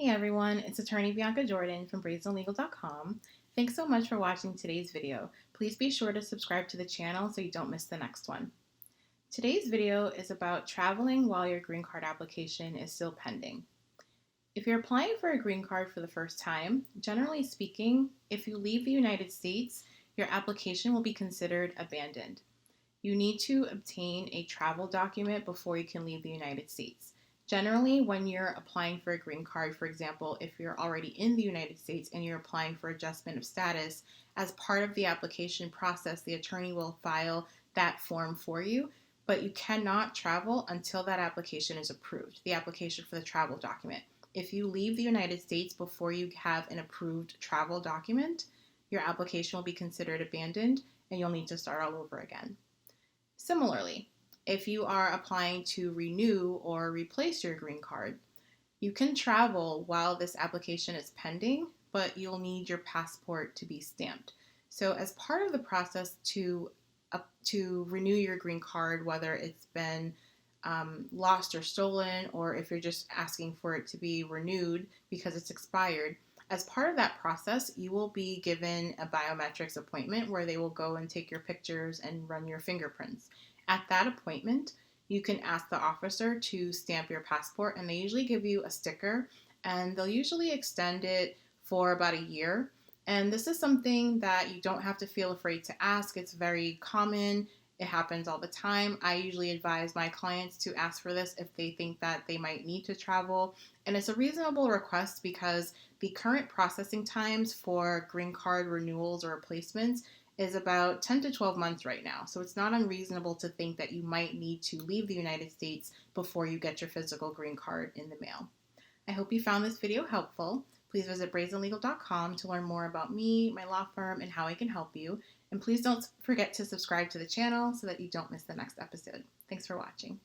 Hey everyone, it's attorney Bianca Jordan from brazenlegal.com. Thanks so much for watching today's video. Please be sure to subscribe to the channel so you don't miss the next one. Today's video is about traveling while your green card application is still pending. If you're applying for a green card for the first time, generally speaking, if you leave the United States, your application will be considered abandoned. You need to obtain a travel document before you can leave the United States. Generally, when you're applying for a green card, for example, if you're already in the United States and you're applying for adjustment of status, as part of the application process, the attorney will file that form for you, but you cannot travel until that application is approved, the application for the travel document. If you leave the United States before you have an approved travel document, your application will be considered abandoned and you'll need to start all over again. Similarly, if you are applying to renew or replace your green card, you can travel while this application is pending, but you'll need your passport to be stamped. So as part of the process to renew your green card, whether it's been lost or stolen, or if you're just asking for it to be renewed because it's expired, as part of that process, you will be given a biometrics appointment where they will go and take your pictures and run your fingerprints. At that appointment, you can ask the officer to stamp your passport, and they usually give you a sticker, and they'll usually extend it for about a year. And this is something that you don't have to feel afraid to ask. It's very common. It happens all the time. I usually advise my clients to ask for this if they think that they might need to travel. And it's a reasonable request because the current processing times for green card renewals or replacements is about 10 to 12 months right now. So it's not unreasonable to think that you might need to leave the United States before you get your physical green card in the mail. I hope you found this video helpful. Please visit brazenlegal.com to learn more about me, my law firm, and how I can help you. And please don't forget to subscribe to the channel so that you don't miss the next episode. Thanks for watching.